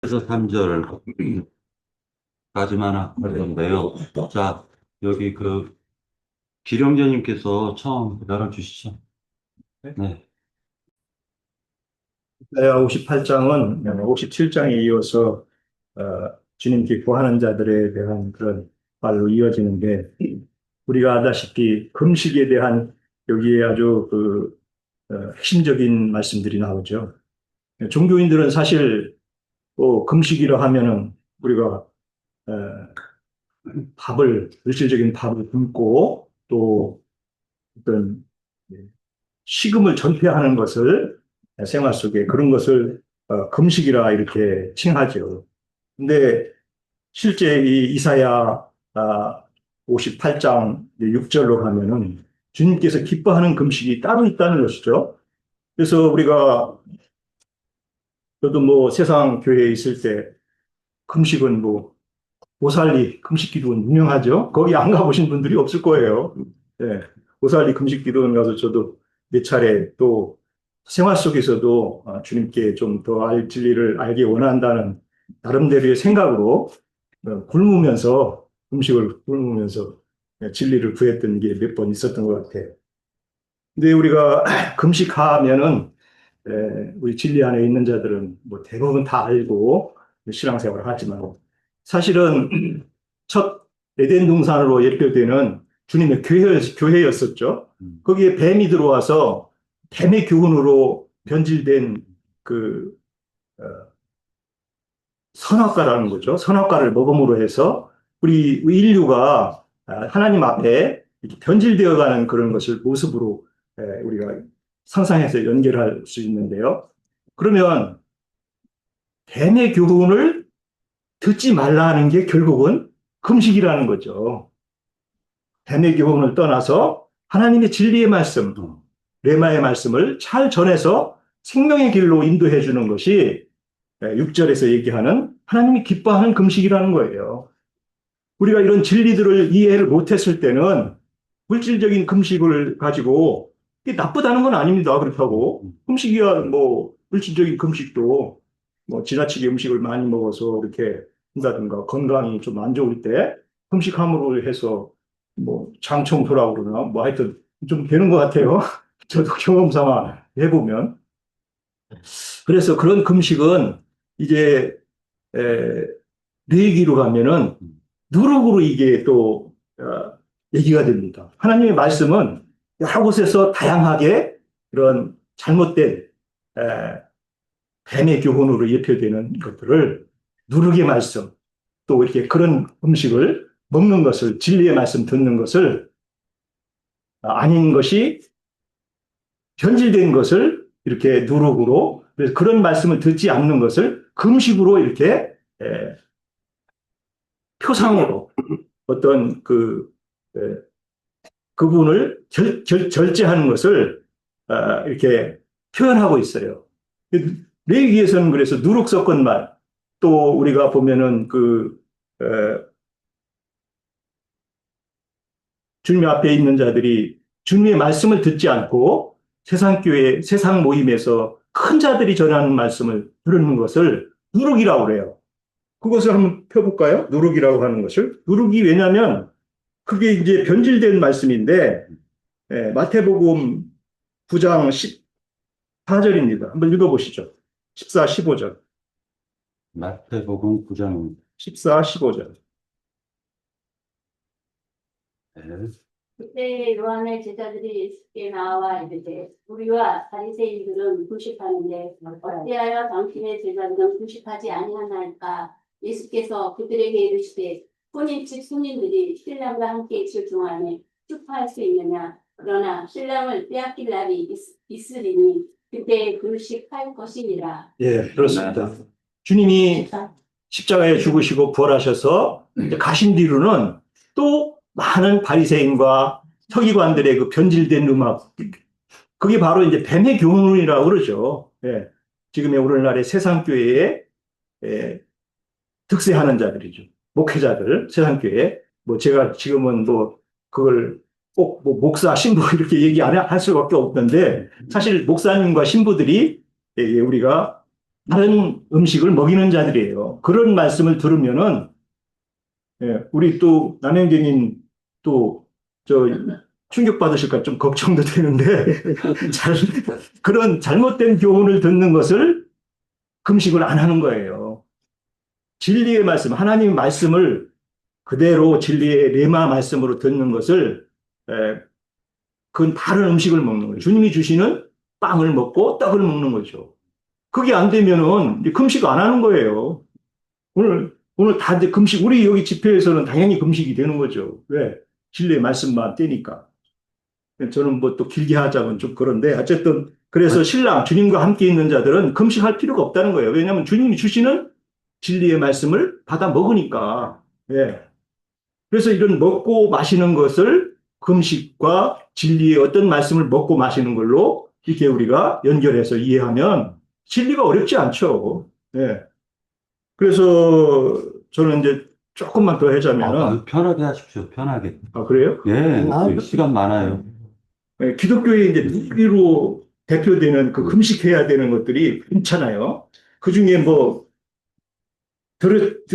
그래서 3절까지만 할 건데요. 자, 여기 기령제님께서 처음 열어주시죠. 네. 이사야 58장은 57장에 이어서 주님께 구하는 자들에 대한 그런 말로 이어지는데, 우리가 아다시피 금식에 대한 여기에 아주 핵심적인 말씀들이 나오죠. 종교인들은 사실 금식이라 하면은 우리가 어, 물질적인 밥을 굶고 또 어떤 식음을 전폐하는 것을 생활 속에 그런 것을 금식이라 이렇게 칭하죠. 근데 실제 이 이사야 58장 6절로 가면은 주님께서 기뻐하는 금식이 따로 있다는 것이죠. 그래서 우리가 저도 뭐 세상 교회에 있을 때 금식은 뭐 오살리 금식 기도는 유명하죠. 거기 안 가보신 분들이 없을 거예요. 예, 오살리 금식 기도는 가서 저도 몇 차례 또 생활 속에서도 주님께 좀 더 진리를 알기 원한다는 나름대로의 생각으로 굶으면서 음식을 굶으면서 진리를 구했던 게 몇 번 있었던 것 같아요. 근데 우리가 금식하면은 우리 진리 안에 있는 자들은 뭐 대부분 다 알고 신앙생활을 하지만 사실은 첫 에덴 동산으로 예표되는 주님의 교회였었죠. 거기에 뱀이 들어와서 뱀의 교훈으로 변질된 그 어, 선악과라는 거죠. 선악과를 먹음으로 해서 우리 인류가 하나님 앞에 이렇게 변질되어가는 그런 것을 모습으로 우리가 상상해서 연결할 수 있는데요. 그러면 뱀의 교훈을 듣지 말라는 게 결국은 금식이라는 거죠. 뱀의 교훈을 떠나서 하나님의 진리의 말씀, 레마의 말씀을 잘 전해서 생명의 길로 인도해 주는 것이 6절에서 얘기하는 하나님이 기뻐하는 금식이라는 거예요. 우리가 이런 진리들을 이해를 못했을 때는 물질적인 금식을 가지고 이게 나쁘다는 건 아닙니다. 그렇다고 금식이야 뭐 물질적인 금식도 뭐 지나치게 음식을 많이 먹어서 이렇게 한다든가 건강이 좀 안 좋을 때 금식함으로 해서 뭐 장청소라고 그러나 뭐 하여튼 좀 되는 것 같아요. 저도 경험 삼아 해보면. 그래서 그런 금식은 이제 에, 내 얘기로 가면은 누룩으로 이게 또 얘기가 됩니다. 하나님의 말씀은 여러 곳에서 다양하게 그런 잘못된 에, 뱀의 교훈으로 예표되는 것들을 누룩의 말씀 또 이렇게 그런 음식을 먹는 것을 진리의 말씀 듣는 것을 아닌 것이 변질된 것을 이렇게 누룩으로 그래서 그런 말씀을 듣지 않는 것을 금식으로 이렇게 표상으로 어떤 그분을 절제하는 것을 이렇게 표현하고 있어요. 레위기에서는 그래서 누룩 섞은 말, 또 우리가 보면은 주님 앞에 있는 자들이 주님의 말씀을 듣지 않고 세상 교회, 세상 모임에서 큰 자들이 전하는 말씀을 들은 것을 누룩이라고 그래요. 그것을 한번 펴볼까요? 누룩이라고 하는 것을. 누룩이 왜냐하면 그게 이제 변질된 말씀인데 마태복음 9장 14절입니다. 한번 읽어보시죠. 14, 15절. 마태복음 9장 14, 15절. 그때 요한의 제자들이 예수께 나와 이르되 우리와 바리새인들은 금식하는데 어찌하여 당신의 제자들은 금식하지 아니하나이까. 예수께서 그들에게 이르시되 혼인집 손님들이 신랑과 함께 있을 동안에 축하할 수 있느냐. 그러나 신랑을 빼앗길 날이 있으리니 그때 금식할 것이니라. 예, 그렇습니다. 주님이 십자가에 죽으시고 부활하셔서 이제 가신 뒤로는 또 많은 바리새인과 서기관들의 그 변질된 음악, 그게 바로 이제 뱀의 교훈이라고 그러죠. 예, 지금의 오늘날의 세상교회에 득세하는 자들이죠. 목회자들, 세상교회. 뭐 제가 지금은 뭐 그걸 꼭 뭐 목사, 신부 이렇게 얘기 안 할 수밖에 없는데 사실 목사님과 신부들이 우리가 다른 음식을 먹이는 자들이에요. 그런 말씀을 들으면은 우리 또 남영재님 또 저 충격받으실까 좀 걱정도 되는데 그런 잘못된 교훈을 듣는 것을 금식을 안 하는 거예요. 진리의 말씀, 하나님의 말씀을 그대로 진리의 레마 말씀으로 듣는 것을 그건 다른 음식을 먹는 거예요. 주님이 주시는 빵을 먹고 떡을 먹는 거죠. 그게 안 되면은 이제 금식 안 하는 거예요. 오늘 다 이제 금식, 우리 여기 집회에서는 당연히 금식이 되는 거죠. 왜? 진리의 말씀만 떼니까. 저는 뭐 또 길게 하자면 좀 그런데 어쨌든 그래서 신랑 주님과 함께 있는 자들은 금식할 필요가 없다는 거예요. 왜냐하면 주님이 주시는 진리의 말씀을 받아 먹으니까. 예. 그래서 이런 먹고 마시는 것을 금식과 진리의 어떤 말씀을 먹고 마시는 걸로 이렇게 우리가 연결해서 이해하면 진리가 어렵지 않죠. 예. 그래서 저는 이제 조금만 더 하자면은 편하게 하십시오. 편하게. 그래요? 예, 시간 많아요. 예, 기독교의 이제 무기로 대표되는 그 금식해야 되는 것들이 많잖아요. 그 중에 뭐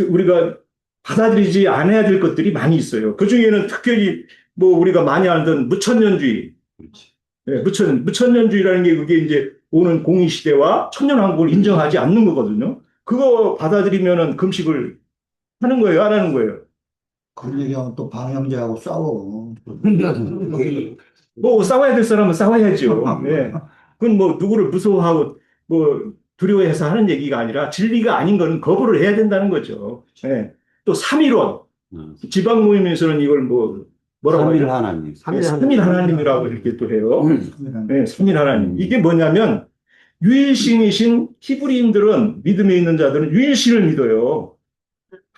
우리가 받아들이지 않아야 될 것들이 많이 있어요. 그 중에는 특별히 뭐 우리가 많이 알던 무천년주의, 그렇지. 예, 무천년주의라는 게 그게 이제 오는 공의 시대와 천년왕국을 인정하지 않는 거거든요. 그거 받아들이면은 금식을 하는 거예요, 안 하는 거예요? 그런 얘기하면 또 방형제하고 싸워. 뭐 싸워야 될 사람은 싸워야죠. 예. 그건 뭐 누구를 무서워하고 뭐 두려워해서 하는 얘기가 아니라 진리가 아닌 거는 거부를 해야 된다는 거죠. 예. 또 삼위론, 지방 모임에서는 이걸 뭐라고 삼일 하죠? 하나님. 예, 삼일 하나님이라고 이렇게 또 해요. 예, 삼일 하나님. 이게 뭐냐면 유일신이신 히브리인들은 믿음에 있는 자들은 유일신을 믿어요.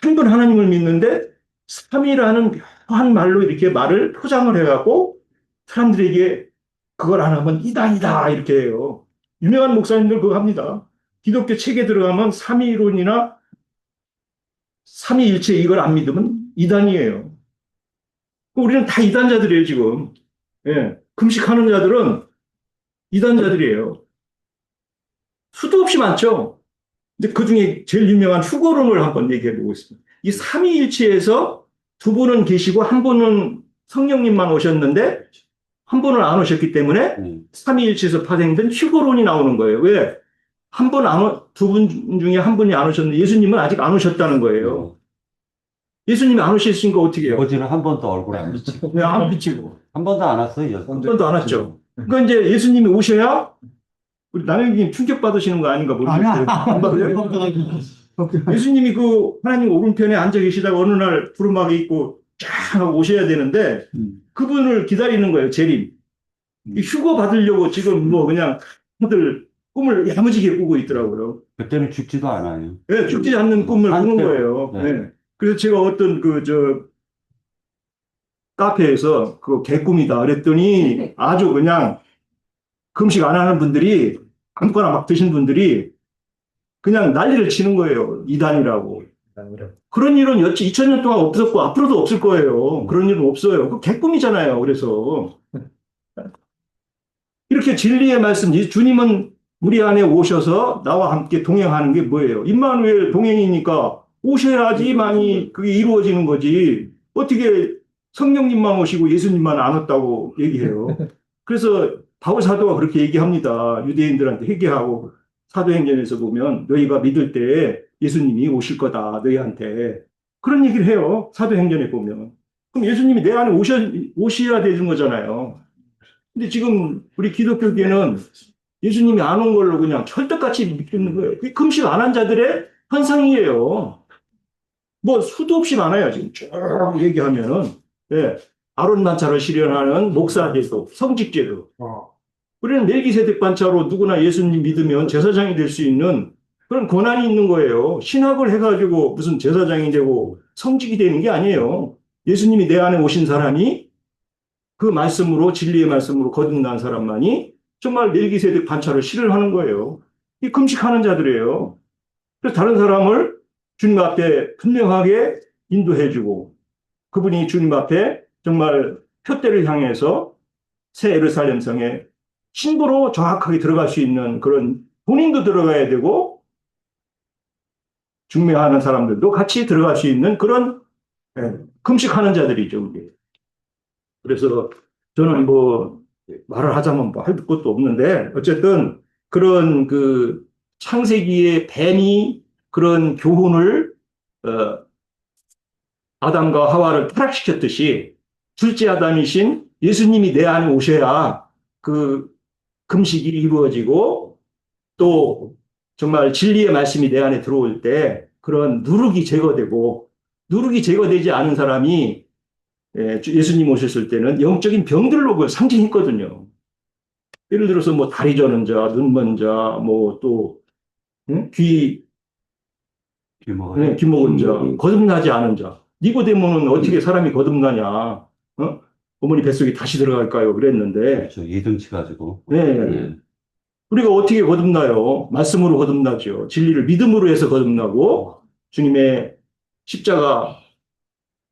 한 분 하나님을 믿는데 삼위라는 묘한 말로 이렇게 말을 포장을 해갖고 사람들에게 그걸 안 하면 이단이다 이렇게 해요. 유명한 목사님들 그거 합니다. 기독교 책에 들어가면 삼위론이나 삼위일체 이걸 안 믿으면 이단이에요. 우리는 다 이단자들이에요 지금. 예. 금식하는 자들은 이단자들이에요. 수도 없이 많죠. 근데 그 중에 제일 유명한 휴거론을 한번 얘기해 보겠습니다. 이 삼위일체에서 두 분은 계시고 한 분은 성령님만 오셨는데 한 분은 안 오셨기 때문에 삼위일체에서 파생된 휴거론이 나오는 거예요. 왜? 두 분 중에 한 분이 안 오셨는데 예수님은 아직 안 오셨다는 거예요. 예수님이 안 오셨으니까 어떻게 해요? 아버지는 한 번도 얼굴 안 비치고. 그냥 안 비치고. 한 번도 안 왔어요. 한 번도 안 왔죠. 그러니까 이제 예수님이 오셔야 우리 남영님 충격받으시는 거 아닌가 모르겠어요. 예수님이 그 하나님 오른편에 앉아 계시다가 어느 날 두루마기 입고 쫙 하고 오셔야 되는데 그분을 기다리는 거예요, 재림. 휴거 받으려고 지금 뭐 그냥 다들 꿈을 야무지게 꾸고 있더라고요. 그때는 죽지도 않아요. 네, 죽지 않는 꿈을 꾸는 거예요. 네. 네. 그래서 제가 어떤 카페에서 그거 개꿈이다 그랬더니 아주 그냥 금식 안 하는 분들이 아무거나 막 드신 분들이 그냥 난리를 치는 거예요. 이단이라고. 그런 일은 2000년 동안 없었고 앞으로도 없을 거예요. 그런 일은 없어요. 그 개꿈이잖아요. 그래서 이렇게 진리의 말씀, 주님은 우리 안에 오셔서 나와 함께 동행하는 게 뭐예요? 임마누엘 동행이니까 오셔야지만이 그게 이루어지는 거지. 어떻게 성령님만 오시고 예수님만 안 왔다고 얘기해요. 그래서 바울 사도가 그렇게 얘기합니다. 유대인들한테 회개하고 사도행전에서 보면 너희가 믿을 때 예수님이 오실 거다. 너희한테. 그런 얘기를 해요. 사도행전에 보면. 그럼 예수님이 내 안에 오셔야 되는 거잖아요. 근데 지금 우리 기독교계는 예수님이 안 온 걸로 그냥 철떡같이 믿는 거예요. 그게 금식 안 한 자들의 현상이에요. 뭐 수도 없이 많아요. 지금 쭉 얘기하면은. 예. 아론 반차를 실현하는 목사제도, 성직제도. 우리는 멜기세덱 반차로 누구나 예수님 믿으면 제사장이 될 수 있는 그런 권한이 있는 거예요. 신학을 해가지고 무슨 제사장이 되고 성직이 되는 게 아니에요. 예수님이 내 안에 오신 사람이 그 말씀으로 진리의 말씀으로 거듭난 사람만이 정말 멜기세덱 반차를 실현하는 거예요. 이 금식하는 자들이에요. 그래서 다른 사람을 주님 앞에 분명하게 인도해주고 그분이 주님 앞에 정말 표대를 향해서 새 예루살렘 성에 신부로 정확하게 들어갈 수 있는 그런 본인도 들어가야 되고 중매하는 사람들도 같이 들어갈 수 있는 그런 금식하는 자들이죠. 그게. 그래서 저는 뭐 말을 하자면 뭐 할 것도 없는데 어쨌든 그런 그 창세기의 뱀이 그런 교훈을 어, 아담과 하와를 타락시켰듯이 둘째 아담이신 예수님이 내 안에 오셔야 그 금식이 이루어지고 또 정말 진리의 말씀이 내 안에 들어올 때 그런 누룩이 제거되고 누룩이 제거되지 않은 사람이 예수님 오셨을 때는 영적인 병들로 그걸 상징했거든요. 예를 들어서 뭐 다리 저는 자, 눈 먼 자, 뭐 또 귀 규모가. 귀 먹은 자, 거듭나지 않은 자. 니고데모는 어떻게 사람이 거듭나냐? 어머니 뱃속에 다시 들어갈까요? 그랬는데 그렇죠. 이등치 가지고. 네. 우리가 어떻게 거듭나요? 말씀으로 거듭나죠. 진리를 믿음으로 해서 거듭나고 주님의 십자가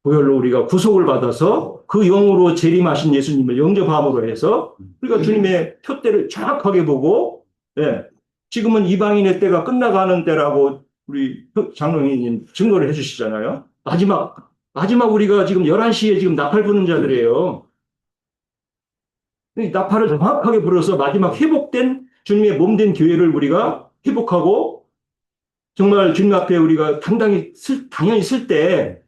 보혈로 우리가 구속을 받아서 그 영으로 재림하신 예수님을 영접함으로 해서 우리가 주님의 표대를 정확하게 보고 지금은 이방인의 때가 끝나가는 때라고 우리 장로님 증거를 해주시잖아요. 마지막 우리가 지금 11시에 지금 나팔 부는 자들이에요. 이 나팔을 정확하게 불어서 마지막 회복된 주님의 몸된 교회를 우리가 회복하고 정말 주님 앞에 우리가 당연히 쓸 때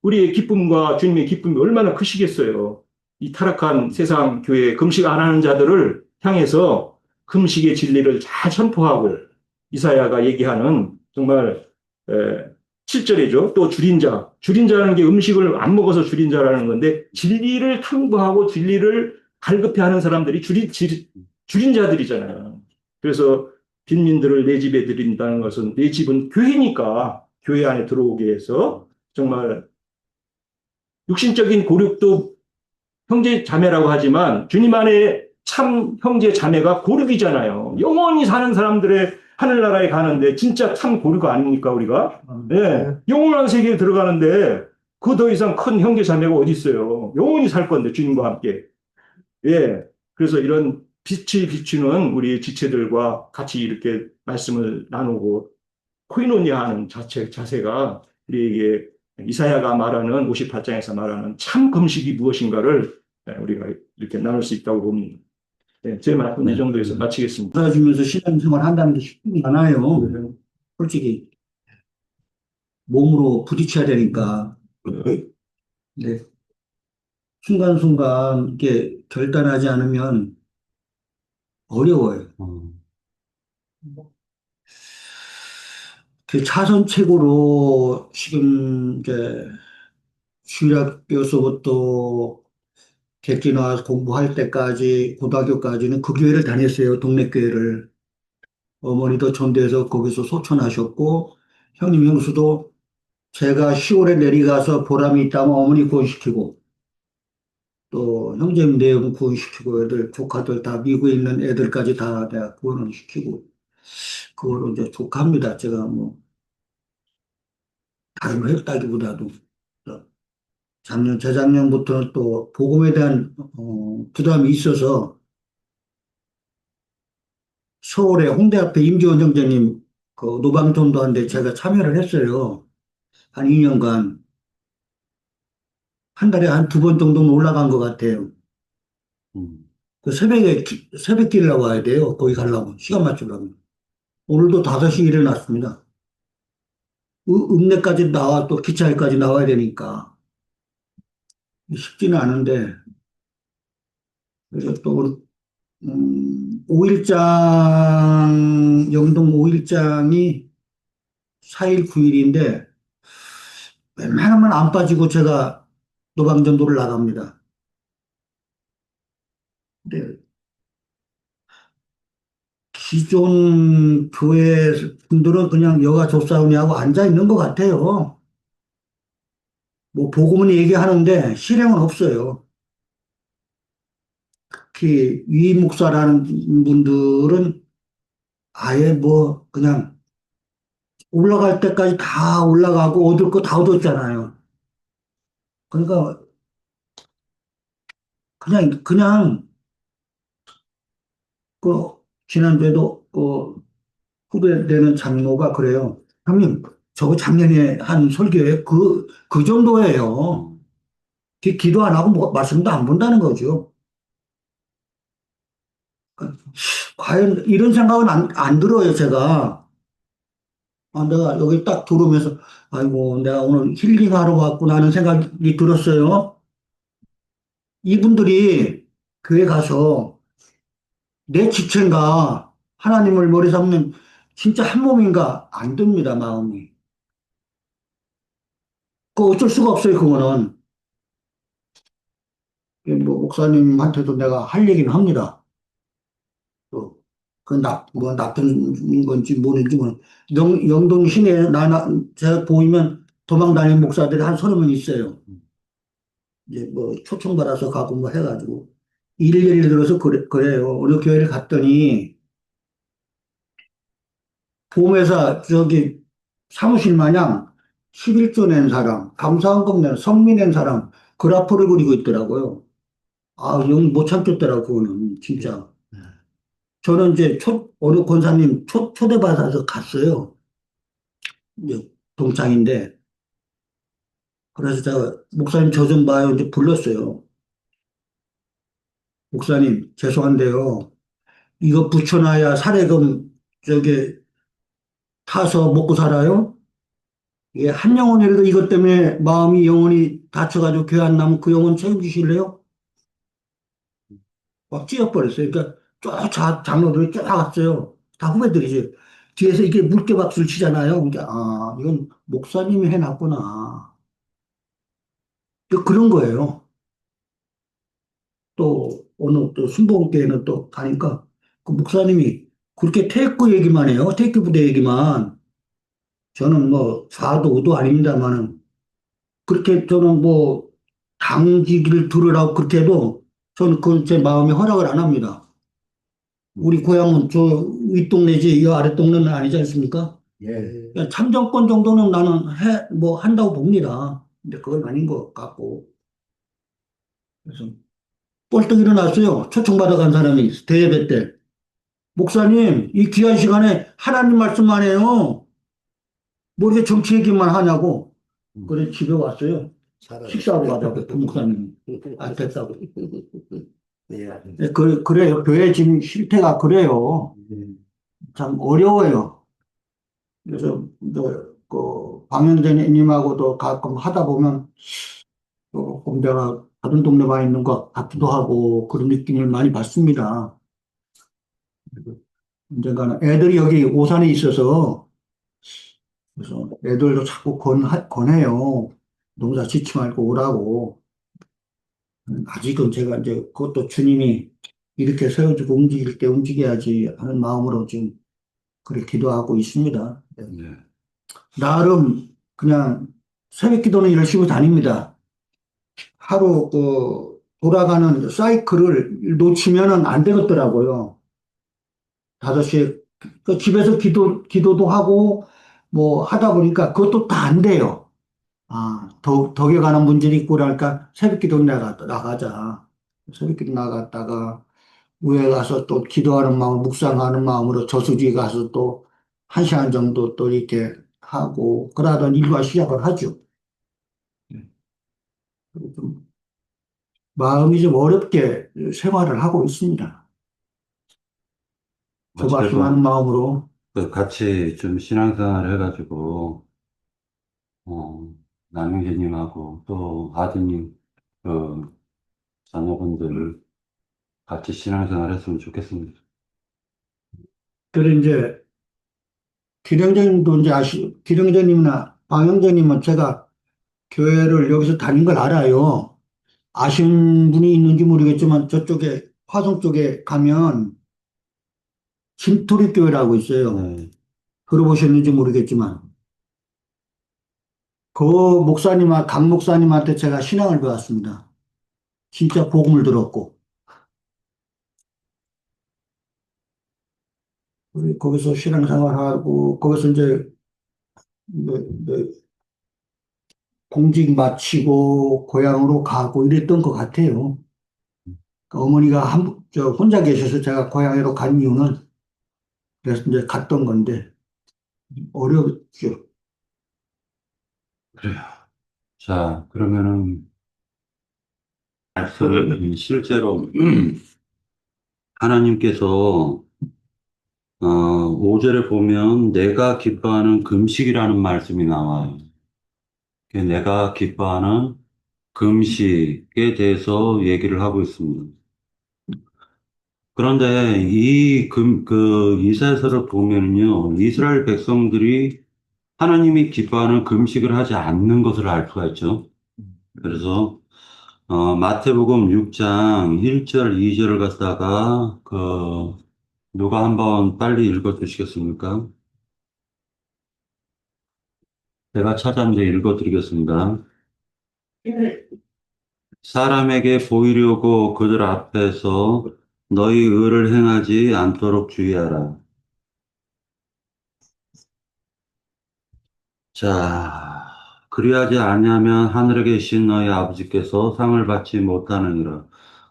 우리의 기쁨과 주님의 기쁨이 얼마나 크시겠어요. 이 타락한 세상 교회 금식 안 하는 자들을 향해서 금식의 진리를 잘 선포하고 이사야가 얘기하는 정말 7절이죠. 또 줄인 자. 줄인 자라는 게 음식을 안 먹어서 줄인 자라는 건데 진리를 탐구하고 진리를 갈급해 하는 사람들이 줄인 자들이잖아요. 그래서 빈민들을 내 집에 들인다는 것은 내 집은 교회니까 교회 안에 들어오게 해서 정말 육신적인 고륙도 형제 자매라고 하지만 주님 안에 참 형제 자매가 고륙이잖아요. 영원히 사는 사람들의 하늘나라에 가는데 진짜 참 고륙 아닙니까 우리가? 네. 영원한 세계에 들어가는데 그 더 이상 큰 형제 자매가 어디 있어요? 영원히 살 건데 주님과 함께. 예. 그래서 이런 빛이 비추는 우리 지체들과 같이 이렇게 말씀을 나누고 코이노니아하는 자세가 우리에게 이사야가 말하는 58장에서 말하는 참 금식이 무엇인가를 우리가 이렇게 나눌 수 있다고 봅니다. 네, 제 말씀 이 정도에서 마치겠습니다. 받아주면서 신앙생활 한다는 게 쉽지 않아요. 솔직히 몸으로 부딪혀야 되니까. 네. 순간순간 이렇게 결단하지 않으면 어려워요. 그 차선책으로 지금 이제 주일학교에서부터 객지 나와서 공부할 때까지 고등학교까지는 그 교회를 다녔어요. 동네 교회를. 어머니도 전도해서 거기서 소천하셨고 형님 형수도 제가 10월에 내려가서 보람이 있다면 어머니 구원시키고 또 형제님 내용 구원시키고 애들 조카들 다 미국에 있는 애들까지 다 내가 구원을 시키고 그걸로 이제 족합니다. 제가 뭐 다른 거 했다기보다도 재작년부터는 또 복음에 대한 부담이 있어서 서울에 홍대 앞에 임지원 형제님 그 노방전도하는데 제가 참여를 했어요. 한 2년간. 한 달에 한 2번 정도는 올라간 것 같아요. 그 새벽길 나와야 돼요. 거기 가려면. 시간 맞추려면. 오늘도 5시에 일어났습니다. 읍내까지 나와 또 기차역까지 나와야 되니까. 쉽지는 않은데. 그래서 또, 5일장, 영동 5일장이 4일 9일인데, 웬만하면 안 빠지고 제가 노방전도를 나갑니다. 근데 기존 교회 분들은 그냥 여가 조사오니 하고 앉아 있는 것 같아요. 뭐 복음은 얘기하는데 실행은 없어요. 특히 위 목사라는 분들은 아예 뭐 그냥 올라갈 때까지 다 올라가고 얻을 거 다 얻었잖아요. 그러니까 그냥 그 지난주에도 그 후배되는 장로가 그래요. 형님 저거 작년에 한 설교에 그 정도예요. 기도 안 하고 말씀도 안 본다는 거죠. 과연 이런 생각은 안 들어요, 제가. 아, 내가 여기 딱 들어오면서, 아이고, 내가 오늘 힐링하러 왔구나 하는 생각이 들었어요. 이분들이 교회 가서 내 지체인가, 하나님을 머리 삼는 진짜 한 몸인가, 안 듭니다, 마음이. 그 어쩔 수가 없어요, 그거는. 뭐, 목사님한테도 내가 할 얘기는 합니다. 또, 뭐, 나쁜 건지 모르는지, 영동 시내에 제가 보이면 도망 다니는 목사들이 한 30명 있어요. 이제 뭐, 초청받아서 가고 뭐 해가지고. 예를 들어서 그래요. 어느 교회를 갔더니, 보험회사, 사무실 마냥 11조 낸 사람, 감사원금 낸, 성미 낸 사람, 그래프를 그리고 있더라고요. 아, 영 못 참겠더라고, 그거는, 진짜. 저는 이제 어느 권사님 초대받아서 갔어요. 이제 동창인데. 그래서 제가, 목사님 저 좀 봐요. 이제 불렀어요. 목사님, 죄송한데요. 이거 붙여놔야 사례금, 저기, 타서 먹고 살아요? 이게 한 영혼이라도 이것 때문에 마음이 영혼이 다쳐가지고 교회 안 나면 그 영혼 책임지실래요? 막 찌어버렸어요. 그러니까 장로들이 쫙 왔어요. 다 후배들이지. 뒤에서 이게 물개박수를 치잖아요. 그러니까, 아, 이건 목사님이 해놨구나. 그런 거예요. 또, 어느 또 순복음교회는 또 가니까 그 목사님이 그렇게 테이크 얘기만 해요. 테이크 부대 얘기만. 저는 뭐, 4도 5도 아닙니다만은 그렇게 저는 뭐, 당지기를 들으라고 그렇게 해도 저는 그 제 마음에 허락을 안 합니다. 우리 고향은 저 윗동네지 이 아랫동네는 아니지 않습니까? 예. 그냥 참정권 정도는 나는 뭐 한다고 봅니다. 근데 그건 아닌 것 같고. 그래서 뻘떡 일어났어요. 초청받아 간 사람이 대예배 때. 목사님, 이 귀한 시간에 하나님 말씀만 해요. 뭐 이렇게 정치 얘기만 하냐고. 그래 집에 왔어요. 식사하러 가자고 그 목사님이. 아, 됐다고. 그래요. 교회 지금 실태가 그래요. 참 어려워요. 그래서 그 방현재님하고도 가끔 하다 보면 조금 내가 다른 동네 와 있는 것 같기도 하고 그런 느낌을 많이 받습니다. 언젠가는 애들이 여기 오산에 있어서 그래서 애들도 자꾸 권해요. 농사 짓지 말고 오라고. 아직은 제가 이제 그것도 주님이 이렇게 세워주고 움직일 때 움직여야지 하는 마음으로 지금 그렇게 기도하고 있습니다. 네. 나름 그냥 새벽 기도는 열심히 다닙니다. 하루 돌아가는 사이클을 놓치면은 안 되겠더라고요. 5시에 그 집에서 기도도 하고 뭐 하다 보니까 그것도 다 안 돼요. 아, 덕에 관한 문제도 있고 그러니까 새벽 기도 나가자. 새벽 기도 나갔다가 우에 가서 또 기도하는 마음, 묵상하는 마음으로 저수지에 가서 또 1시간 정도 또 이렇게 하고 그러던 일과 시작을 하죠. 좀 마음이 좀 어렵게 생활을 하고 있습니다. 조바심하는 어찌됐건 마음으로. 그 같이 좀 신앙생활을 해가지고 남영재님하고 또 아드님 그 자녀분들 같이 신앙생활 했으면 좋겠습니다. 그래 이제 기령제님도 이제 기령제님이나 방영제님은 제가 교회를 여기서 다닌 걸 알아요. 아시는 분이 있는지 모르겠지만 저쪽에 화성 쪽에 가면 진토리 교회라고 있어요. 네. 들어보셨는지 모르겠지만 그 강 목사님한테 제가 신앙을 배웠습니다. 진짜 복음을 들었고 우리 거기서 신앙생활하고 거기서 이제 뭐, 뭐 공직 마치고 고향으로 가고 이랬던 것 같아요. 그러니까 어머니가 혼자 계셔서 제가 고향으로 간 이유는 그래서 이제 갔던 건데 어렵죠. 그래요. 자, 그러면은, 실제로, 하나님께서, 5절에 보면, 내가 기뻐하는 금식이라는 말씀이 나와요. 내가 기뻐하는 금식에 대해서 얘기를 하고 있습니다. 그런데 이사야서를 보면요, 이스라엘 백성들이 하나님이 기뻐하는 금식을 하지 않는 것을 알 수가 있죠. 그래서, 마태복음 6장 1절, 2절을 갖다가, 누가 한번 빨리 읽어 주시겠습니까? 제가 찾았는데 읽어 드리겠습니다. 사람에게 보이려고 그들 앞에서 너희 의를 행하지 않도록 주의하라. 자, 그리하지 아니하면 하늘에 계신 너희 아버지께서 상을 받지 못하느니라.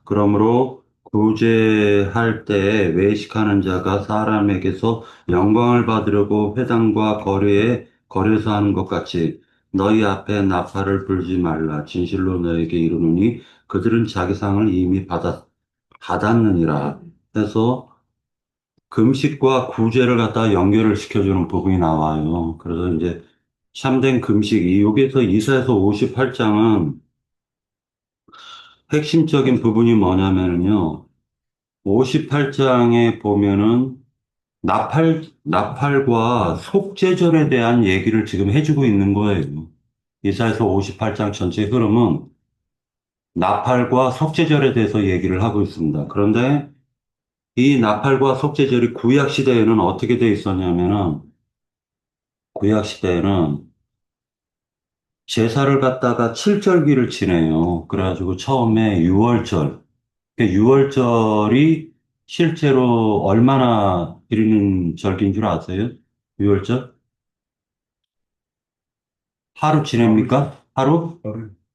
그러므로 구제할 때 외식하는 자가 사람에게서 영광을 받으려고 회당과 거리에서 하는 것 같이 너희 앞에 나팔을 불지 말라. 진실로 너에게 이르노니 그들은 자기 상을 이미 받았느니라. 해서 금식과 구제를 갖다 연결을 시켜주는 부분이 나와요. 그래서 이제 참된 금식, 여기서 이사야서 58장은 핵심적인 부분이 뭐냐면요. 58장에 보면은 나팔과 속죄절에 대한 얘기를 지금 해주고 있는 거예요. 이사야서 58장 전체 흐름은 나팔과 속죄절에 대해서 얘기를 하고 있습니다. 그런데 이 나팔과 속죄절이 구약 시대에는 어떻게 돼 있었냐면은 구약 시대에는 제사를 갖다가 칠절기를 지내요. 그래가지고 처음에 유월절. 유월절이 실제로 얼마나 드리는 절기인 줄 아세요? 유월절? 하루 지냅니까? 하루?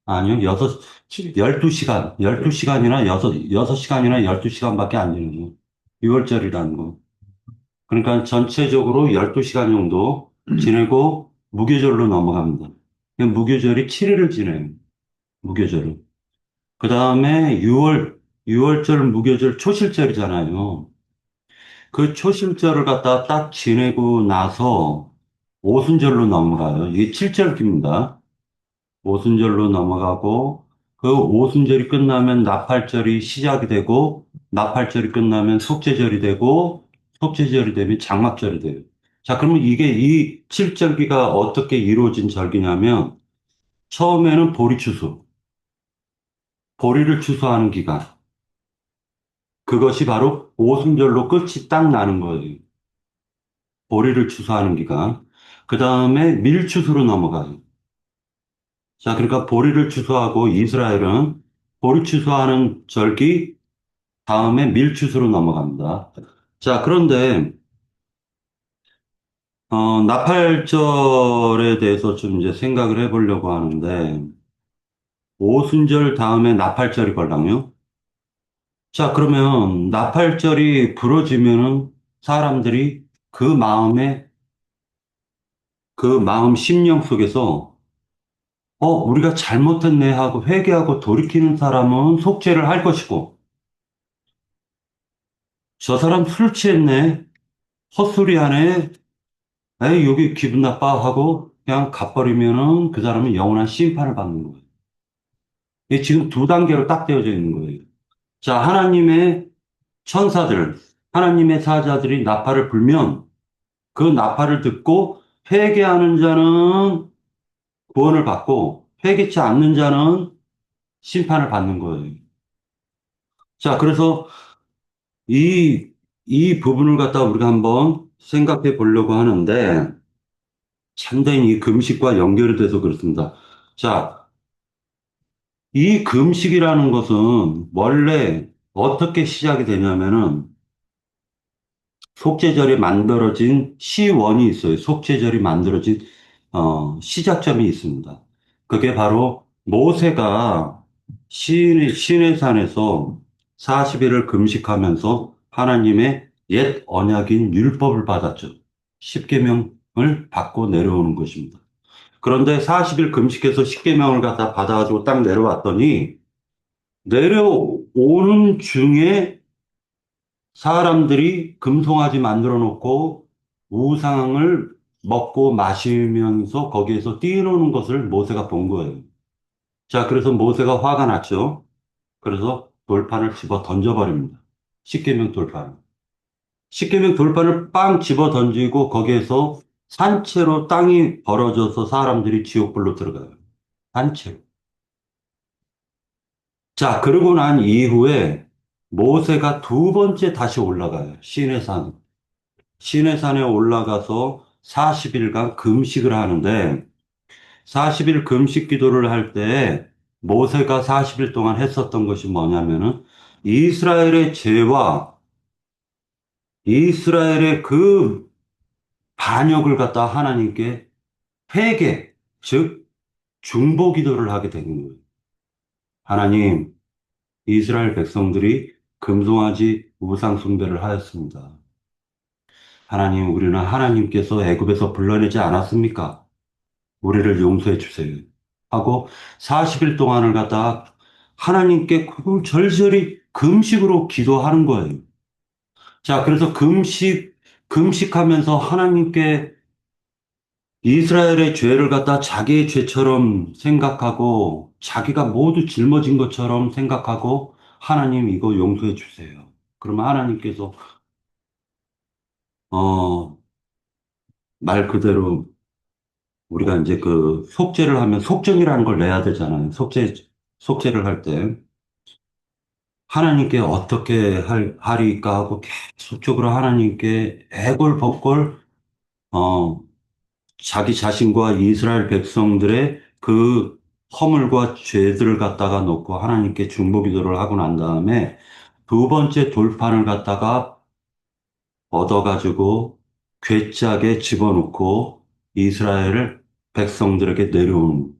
아니요. 12시간. 12시간이나 6시간이나 12시간밖에 안 지내요. 유월절이라는 거. 그러니까 전체적으로 12시간 정도 지내고 무교절로 넘어갑니다. 무교절이 7일을 지내요. 무교절을. 그 다음에 6월절 무교절 초실절이잖아요. 그 초실절을 갖다 딱 지내고 나서 오순절로 넘어가요. 이게 7절기입니다. 오순절로 넘어가고 그 오순절이 끝나면 나팔절이 시작이 되고 나팔절이 끝나면 속죄절이 되고 속죄절이 되면 장막절이 돼요. 자, 그러면 이게 이 7절기가 어떻게 이루어진 절기냐면 처음에는 보리추수, 보리를 추수하는 기간. 그것이 바로 오순절로 끝이 딱 나는 거예요. 보리를 추수하는 기간. 그 다음에 밀추수로 넘어가요. 자, 그러니까 보리를 추수하고 이스라엘은 보리 추수하는 절기 다음에 밀추수로 넘어갑니다. 자, 그런데 나팔절에 대해서 좀 이제 생각을 해보려고 하는데 오순절 다음에 나팔절이 걸랑요. 자, 그러면 나팔절이 부러지면은 사람들이 그 마음 심령 속에서 우리가 잘못했네 하고 회개하고 돌이키는 사람은 속죄를 할 것이고, 저 사람 술 취했네, 헛소리하네, 에이, 여기 기분 나빠 하고 그냥 가버리면은 그 사람은 영원한 심판을 받는 거예요. 이게 지금 두 단계로 딱 되어져 있는 거예요. 자, 하나님의 천사들, 하나님의 사자들이 나팔을 불면 그 나팔을 듣고 회개하는 자는 구원을 받고 회개치 않는 자는 심판을 받는 거예요. 자, 그래서 이, 이 부분을 갖다 우리가 한번 생각해 보려고 하는데, 상당히 이 금식과 연결이 돼서 그렇습니다. 자, 이 금식이라는 것은 원래 어떻게 시작이 되냐면은, 속죄절이 만들어진 시원이 있어요. 속죄절이 만들어진, 시작점이 있습니다. 그게 바로 모세가 시내산에서 40일을 금식하면서 하나님의 옛 언약인 율법을 받았죠. 십계명을 받고 내려오는 것입니다. 그런데 40일 금식해서 십계명을 갖다 받아가지고 딱 내려왔더니 내려오는 중에 사람들이 금송아지 만들어 놓고 우상을 먹고 마시면서 거기에서 뛰노는 것을 모세가 본 거예요. 자, 그래서 모세가 화가 났죠. 그래서 돌판을 집어 던져버립니다. 십계명 돌판. 십계명 돌판을 빵 집어 던지고 거기에서 산채로 땅이 벌어져서 사람들이 지옥불로 들어가요. 산채로. 자, 그러고 난 이후에 모세가 두 번째 다시 올라가요. 시내산. 시내산에 올라가서 40일간 금식을 하는데 40일 금식 기도를 할 때 모세가 40일 동안 했었던 것이 뭐냐면은 이스라엘의 죄와 이스라엘의 그 반역을 갖다 하나님께 회개, 즉 중보 기도를 하게 되는 거예요. 하나님, 이스라엘 백성들이 금송아지 우상 숭배를 하였습니다. 하나님, 우리는 하나님께서 애굽에서 불러내지 않았습니까? 우리를 용서해 주세요. 하고 40일 동안을 갖다 하나님께 절절히 금식으로 기도하는 거예요. 자, 그래서 금식하면서 하나님께 이스라엘의 죄를 갖다 자기의 죄처럼 생각하고 자기가 모두 짊어진 것처럼 생각하고 하나님 이거 용서해 주세요. 그러면 하나님께서 어, 말 그대로 우리가 이제 그 속죄를 하면 속정이라는 걸 내야 되잖아요. 속죄를 할 때. 하나님께 어떻게 하리까 하고 계속적으로 하나님께 애걸복걸, 어, 자기 자신과 이스라엘 백성들의 그 허물과 죄들을 갖다가 놓고 하나님께 중보 기도를 하고 난 다음에 두 번째 돌판을 갖다가 얻어가지고 괴짝에 집어넣고 이스라엘 백성들에게 내려오는.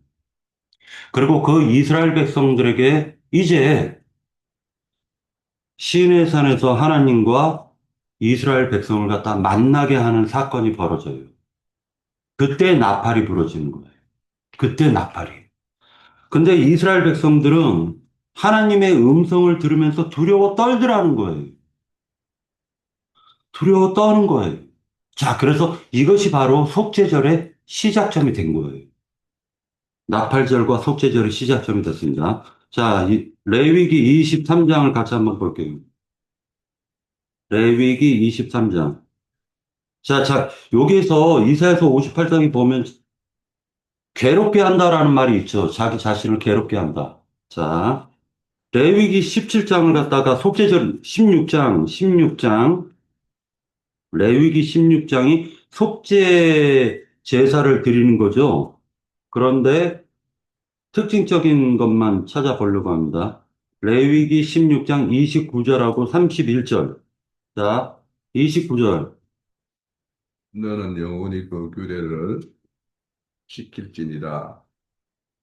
그리고 그 이스라엘 백성들에게 이제 시내산에서 하나님과 이스라엘 백성을 갖다 만나게 하는 사건이 벌어져요. 그때 나팔이 부러지는 거예요. 그때 나팔이. 근데 이스라엘 백성들은 하나님의 음성을 들으면서 두려워 떨더라는 거예요. 두려워 떠는 거예요. 자, 그래서 이것이 바로 속죄절의 시작점이 된 거예요. 나팔절과 속죄절의 시작점이 됐습니다. 자, 레위기 23장을 같이 한번 볼게요. 레위기 23장. 자, 여기서 이사야서 58장에 보면 괴롭게 한다라는 말이 있죠. 자기 자신을 괴롭게 한다. 자, 레위기 17장을 갖다가 속죄절 16장, 레위기 16장이 속죄 제사를 드리는 거죠. 그런데 특징적인 것만 찾아보려고 합니다. 레위기 16장 29절하고 31절. 자, 29절. 너는 영원히 그 규례를 지킬지니라.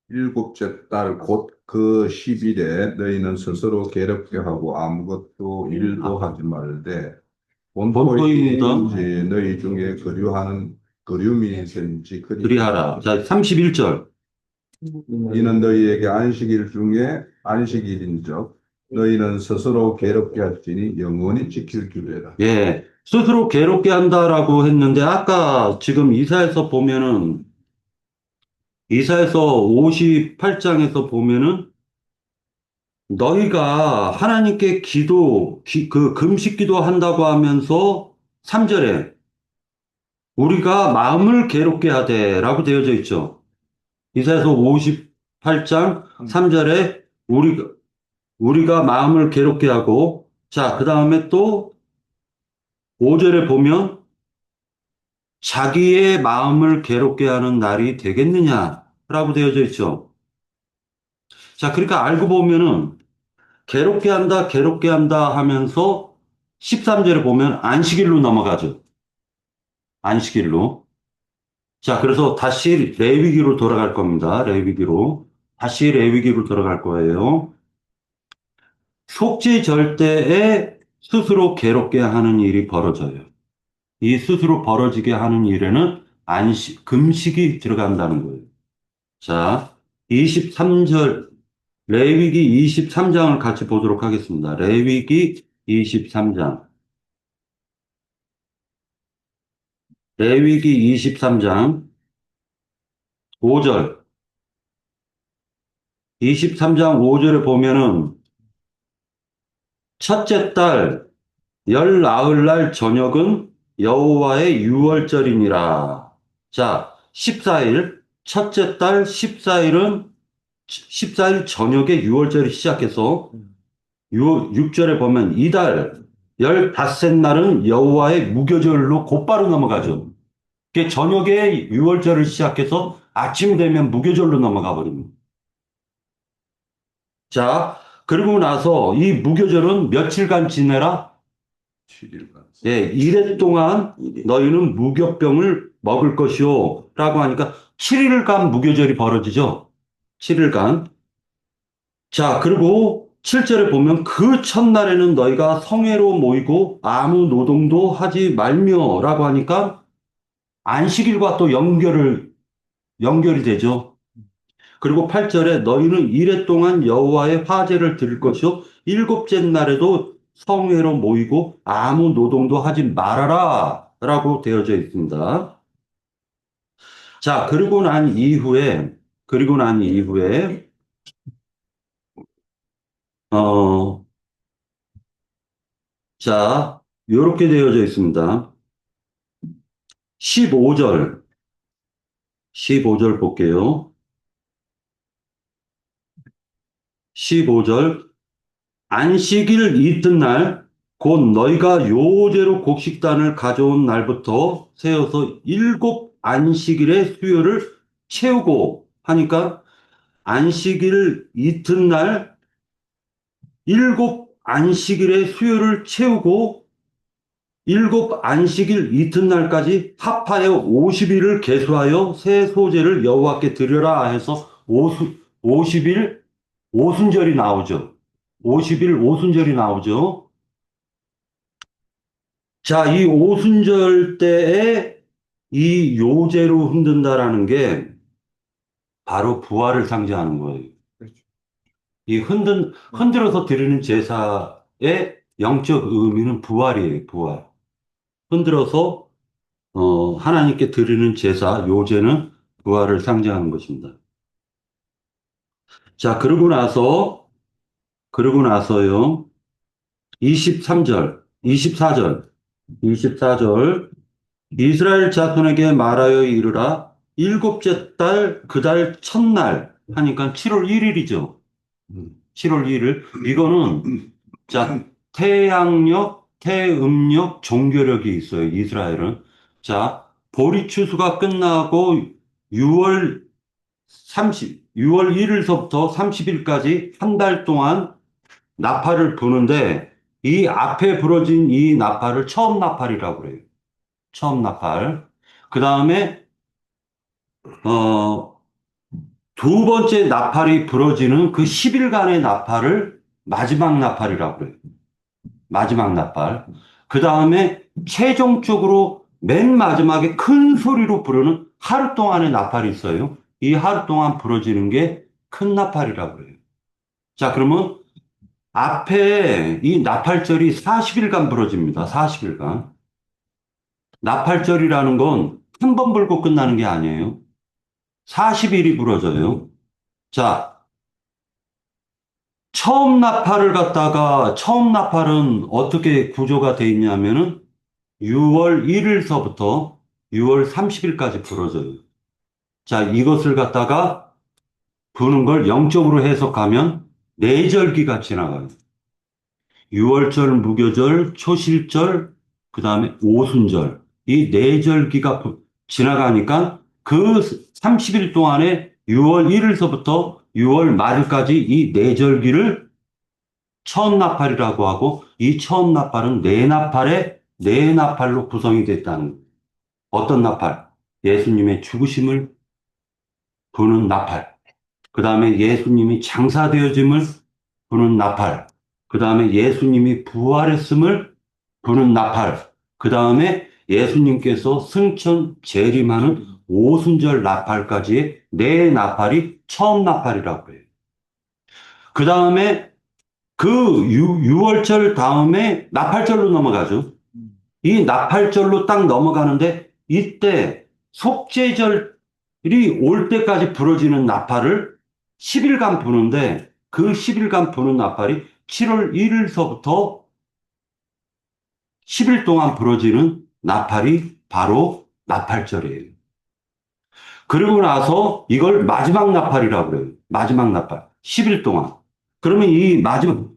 일곱째 달 곧 그 10일에 너희는 스스로 괴롭게 하고 아무것도 일도 하지 말되 본토인이든 본토인지 너희 중에 거류민이든지 그리하라. 자, 31절. 이는 너희에게 안식일 중에 안식일인즉 너희는 스스로 괴롭게 할지니 영원히 지킬 규례라. 예. 스스로 괴롭게 한다라고 했는데 아까 지금 이사에서 58장에서 보면은 너희가 하나님께 그 금식 기도 한다고 하면서 3절에 우리가 마음을 괴롭게 하되라고 되어져 있죠. 이사에서 58장 3절에 우리가 마음을 괴롭게 하고 자, 그 다음에 또 5절에 보면 자기의 마음을 괴롭게 하는 날이 되겠느냐라고 되어져 있죠. 자, 그러니까 알고 보면은 괴롭게 한다 하면서 13절에 보면 안식일로 넘어가죠. 안식일로. 자, 그래서 다시 레위기로 돌아갈 겁니다. 다시 레위기로 돌아갈 거예요. 속죄절 때에 스스로 괴롭게 하는 일이 벌어져요. 이 스스로 벌어지게 하는 일에는 금식이 들어간다는 거예요. 자, 23절, 레위기 23장을 같이 보도록 하겠습니다. 레위기 23장. 레위기 23장 5절. 23장 5절에 보면은 첫째 달 열 나흘 날 저녁은 여호와의 유월절이니라. 자, 14일, 첫째 달 14일 저녁에 유월절이 시작해서 6절에 보면 이달 15째 날은 여호와의 무교절로 곧바로 넘어가죠. 그게 저녁에 유월절을 시작해서 아침 되면 무교절로 넘어가 버립니다. 자, 그리고 나서 이 무교절은 며칠간 지내라? 7일간. 예, 이래 동안 너희는 무교병을 먹을 것이요. 라고 하니까 7일간 무교절이 벌어지죠. 7일간. 자, 그리고 7절에 보면 그 첫날에는 너희가 성회로 모이고 아무 노동도 하지 말며 라고 하니까 안식일과 또 연결이 되죠. 그리고 8절에 너희는 이래 동안 여호와의 화제를 드릴 것이요. 일곱째 날에도 성회로 모이고 아무 노동도 하지 말아라 라고 되어져 있습니다. 자, 그리고 난 이후에, 어, 자, 요렇게 되어져 있습니다. 15절 볼게요. 15절. 안식일 이튿날 곧 너희가 요제로 곡식단을 가져온 날부터 세어서 일곱 안식일의 수요를 채우고 하니까 안식일 이튿날 일곱 안식일의 수요를 채우고 일곱 안식일 이튿날까지 합하여 50일을 계수하여 새 소재를 여호와께 드려라 해서 50일 오순절이 나오죠. 50일 오순절이 나오죠. 자, 이 오순절 때에 이 요제로 흔든다라는 게 바로 부활을 상징하는 거예요. 그렇죠. 이 흔들어서 드리는 제사의 영적 의미는 부활이에요, 부활. 흔들어서, 하나님께 드리는 제사, 요제는 부활을 상징하는 것입니다. 자, 그러고 나서요, 24절. 이스라엘 자손에게 말하여 이르라. 일곱째 달, 그 달 첫날 하니까 7월 1일이죠. 7월 1일. 이거는, 자, 태양력, 태음력, 종교력이 있어요, 이스라엘은. 자, 보리 추수가 끝나고 6월 6월 1일서부터 30일까지 한 달 동안 나팔을 부는데, 이 앞에 부러진 이 나팔을 처음 나팔이라고 그래요. 처음 나팔. 그 다음에, 두 번째 나팔이 부러지는 그 10일간의 나팔을 마지막 나팔이라고 그래요. 마지막 나팔. 그 다음에 최종적으로 맨 마지막에 큰 소리로 부르는 하루 동안의 나팔이 있어요. 이 하루 동안 부러지는 게 큰 나팔이라고 그래요. 자, 그러면 앞에 이 나팔절이 40일간 부러집니다. 40일간. 나팔절이라는 건 한 번 불고 끝나는 게 아니에요. 40일이 부러져요. 자, 처음 나팔은 어떻게 구조가 돼 있냐면은 6월 1일서부터 6월 30일까지 부러져요. 자, 이것을 갖다가 부는 걸 영적으로 해석하면 네절기가 지나가요. 6월절, 무교절, 초실절, 그 다음에 오순절. 이 네절기가 지나가니까 그 30일 동안에 6월 1일서부터 6월 말일까지 이 네절기를 처음 나팔이라고 하고 이 처음 나팔은 네 나팔로 구성이 됐다는 거예요. 어떤 나팔? 예수님의 죽으심을 부는 나팔. 그 다음에 예수님이 장사되어짐을 부는 나팔. 그 다음에 예수님이 부활했음을 부는 나팔. 그 다음에 예수님께서 승천 재림하는 오순절 나팔까지 네 나팔이 처음 나팔이라고 해요. 그 다음에 그 6월절 다음에 나팔절로 넘어가죠. 이 나팔절로 딱 넘어가는데 이때 속죄절이 올 때까지 부러지는 나팔을 10일간 부는데 그 10일간 부는 나팔이 7월 1일서부터 10일 동안 부러지는 나팔이 바로 나팔절이에요. 그리고 나서 이걸 마지막 나팔이라고 그래요. 마지막 나팔. 10일 동안. 그러면 이 마지막,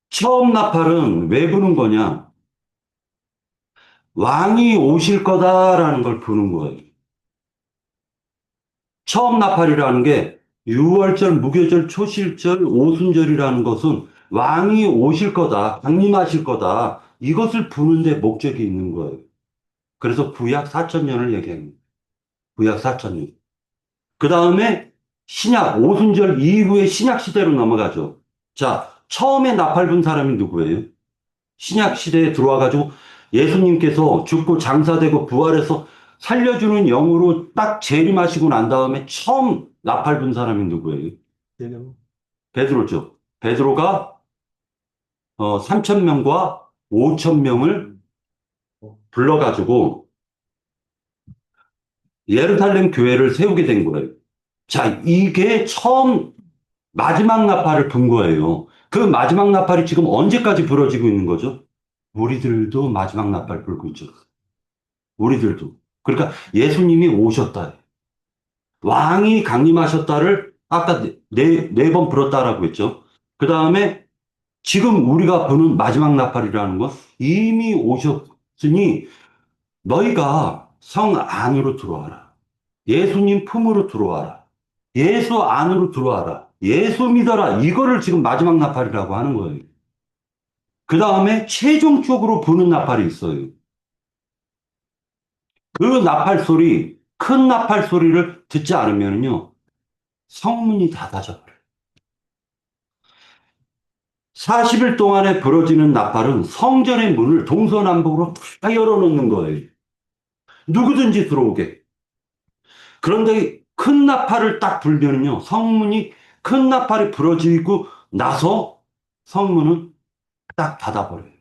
처음 나팔은 왜 부는 거냐? 왕이 오실 거다라는 걸 부는 거예요. 처음 나팔이라는 게 6월절, 무교절, 초실절, 오순절이라는 것은 왕이 오실 거다, 강림하실 거다. 이것을 부는 데 목적이 있는 거예요. 그래서 구약 4천년을 얘기합니다. 구약 4천년. 그 다음에 신약, 오순절 이후에 신약 시대로 넘어가죠. 자, 처음에 나팔 분 사람이 누구예요? 신약 시대에 들어와가지고 예수님께서 죽고 장사되고 부활해서 살려주는 영으로 딱 재림하시고 난 다음에 처음 나팔 분 사람이 누구예요? 베드로죠. 베드로가 3천 명과 5천 명을 불러가지고 예루살렘 교회를 세우게 된 거예요. 자, 이게 처음 마지막 나팔을 분 거예요. 그 마지막 나팔이 지금 언제까지 불어지고 있는 거죠? 우리들도 마지막 나팔 불고 있죠. 우리들도. 그러니까 예수님이 오셨다. 왕이 강림하셨다를 아까 네 번 불었다라고 했죠. 그 다음에 지금 우리가 보는 마지막 나팔이라는 건 이미 오셨으니 너희가 성 안으로 들어와라. 예수님 품으로 들어와라. 예수 안으로 들어와라. 예수 믿어라. 이거를 지금 마지막 나팔이라고 하는 거예요. 그 다음에 최종적으로 부는 나팔이 있어요. 그 나팔 소리, 큰 나팔 소리를 듣지 않으면요, 성문이 닫아져버려요. 40일 동안에 벌어지는 나팔은 성전의 문을 동서남북으로 다 열어놓는 거예요. 누구든지 들어오게. 그런데 큰 나팔을 딱 불면요, 성문이, 큰 나팔이 부러지고 나서 성문은 딱 닫아버려요.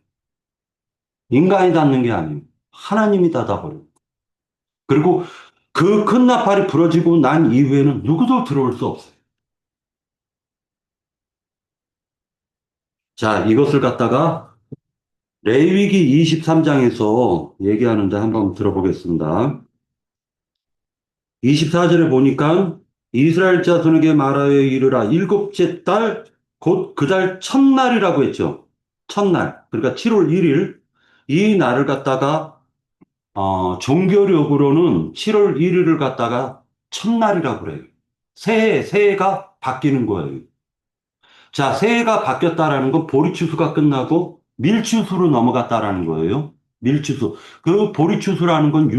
인간이 닫는 게 아니에요. 하나님이 닫아버려요. 그리고 그 큰 나팔이 부러지고 난 이후에는 누구도 들어올 수 없어요. 자, 이것을 갖다가 레위기 23장에서 얘기하는데 한번 들어보겠습니다. 24절에 보니까 이스라엘 자손에게 말하여 이르라 일곱째 달 곧 그 달 첫날이라고 했죠. 첫날. 그러니까 7월 1일 이 날을 갖다가 종교력으로는 7월 1일을 갖다가 첫날이라고 그래요. 새해가 바뀌는 거예요. 자, 새해가 바뀌었다라는 건 보리추수가 끝나고 밀추수로 넘어갔다라는 거예요. 밀추수. 그 보리추수라는 건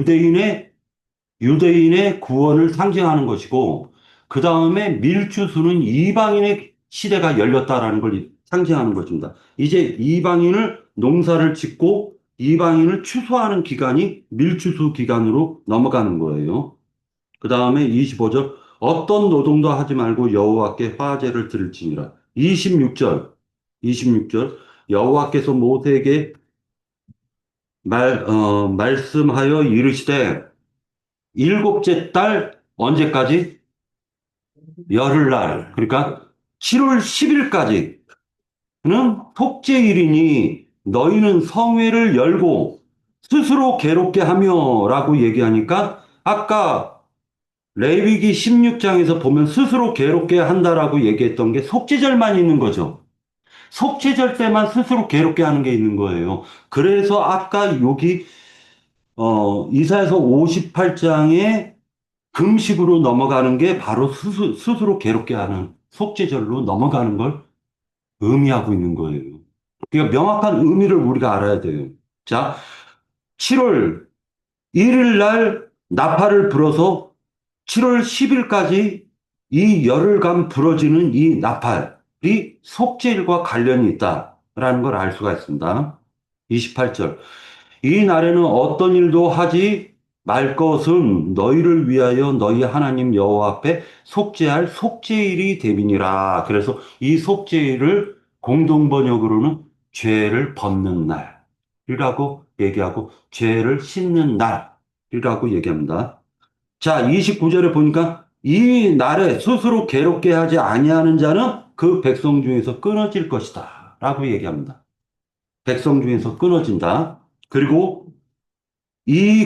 유대인의 구원을 상징하는 것이고, 그 다음에 밀추수는 이방인의 시대가 열렸다라는 걸 상징하는 것입니다. 이제 이방인을 농사를 짓고 이방인을 추수하는 기간이 밀추수 기간으로 넘어가는 거예요. 그 다음에 25절 어떤 노동도 하지 말고 여호와께 화제를 드릴지니라. 26절 여호와께서 모세에게 말씀하여 이르시되 일곱째 달 언제까지? 열흘날 그러니까 7월 10일까지는 속죄일이니 너희는 성회를 열고 스스로 괴롭게 하며 라고 얘기하니까 아까 레위기 16장에서 보면 스스로 괴롭게 한다라고 얘기했던 게 속죄절만 있는 거죠. 속죄절 때만 스스로 괴롭게 하는 게 있는 거예요. 그래서 아까 여기 이사야서 58장에 금식으로 넘어가는 게 바로 스스로 괴롭게 하는 속죄절로 넘어가는 걸 의미하고 있는 거예요. 그러니까 명확한 의미를 우리가 알아야 돼요. 자, 7월 1일 날 나팔을 불어서 7월 10일까지 이 열흘간 부러지는 이 나팔이 속죄일과 관련이 있다라는 걸 알 수가 있습니다. 28절. 이 날에는 어떤 일도 하지 말 것은 너희를 위하여 너희 하나님 여호와 앞에 속죄할 속죄일이 됨이니라. 그래서 이 속죄일을 공동 번역으로는 죄를 벗는 날이라고 얘기하고 죄를 씻는 날이라고 얘기합니다. 자, 29절에 보니까 이 날에 스스로 괴롭게 하지 아니하는 자는 그 백성 중에서 끊어질 것이다 라고 얘기합니다. 백성 중에서 끊어진다. 그리고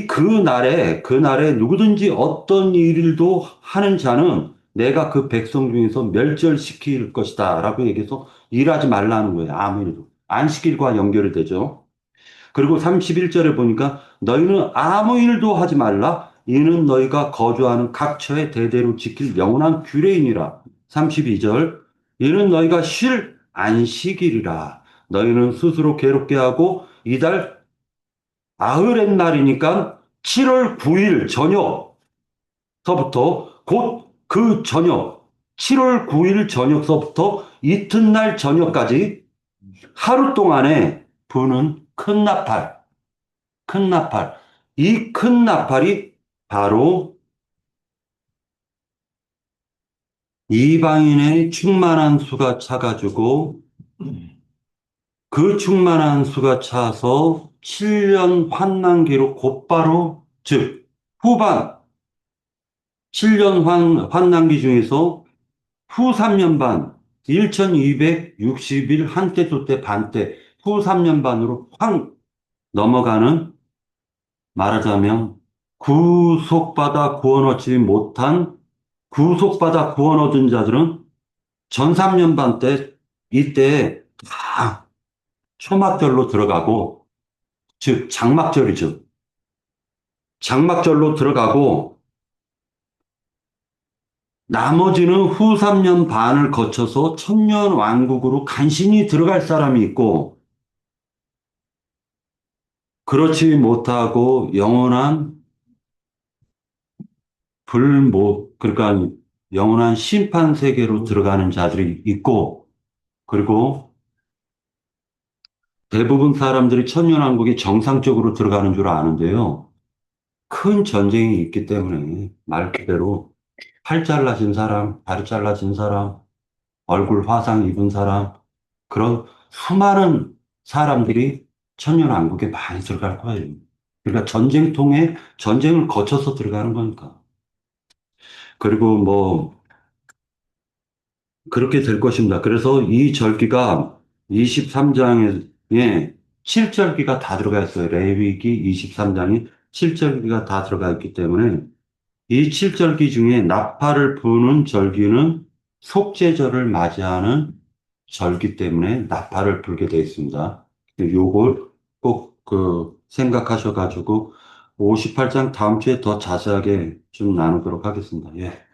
그 날에 누구든지 어떤 일도 하는 자는 내가 그 백성 중에서 멸절시킬 것이다 라고 얘기해서 일하지 말라는 거예요. 아무 일도. 안식일과 연결이 되죠. 그리고 31절에 보니까 너희는 아무 일도 하지 말라. 이는 너희가 거주하는 각처에 대대로 지킬 영원한 규례이니라. 32절. 이는 너희가 쉴 안식일이라. 너희는 스스로 괴롭게 하고 이달 아흐렛 날이니까 7월 9일 저녁서부터 곧 그 저녁 7월 9일 저녁서부터 이튿날 저녁까지 하루 동안에 부는 큰 나팔. 이 큰 나팔이 바로 이방인의 충만한 수가 차가지고 그 충만한 수가 차서 7년 환난기로 곧바로 즉 후반 7년 환난기 중에서 후 3년 반 1260일 한때 두때 반때 후 3년 반으로 확 넘어가는 말하자면 구속받아 구원 얻은 자들은 전 3년 반 때 이때 다 초막절로 들어가고 즉 장막절이죠. 장막절로 들어가고 나머지는 후 3년 반을 거쳐서 천년 왕국으로 간신히 들어갈 사람이 있고 그렇지 못하고 영원한 그러니까 영원한 심판 세계로 들어가는 자들이 있고, 그리고 대부분 사람들이 천년왕국이 정상적으로 들어가는 줄 아는데요. 큰 전쟁이 있기 때문에 말 그대로 팔 잘라진 사람, 다리 잘라진 사람, 얼굴 화상 입은 사람, 그런 수많은 사람들이 천년왕국에 많이 들어갈 거예요. 그러니까 전쟁을 거쳐서 들어가는 거니까. 그리고 뭐, 그렇게 될 것입니다. 그래서 이 절기가 23장에 7절기가 다 들어가 있어요. 레위기 23장에 7절기가 다 들어가 있기 때문에 이 7절기 중에 나팔을 부는 절기는 속죄절을 맞이하는 절기 때문에 나팔을 불게 되어 있습니다. 요걸 꼭 생각하셔가지고 58장 다음 주에 더 자세하게 좀 나누도록 하겠습니다. 예.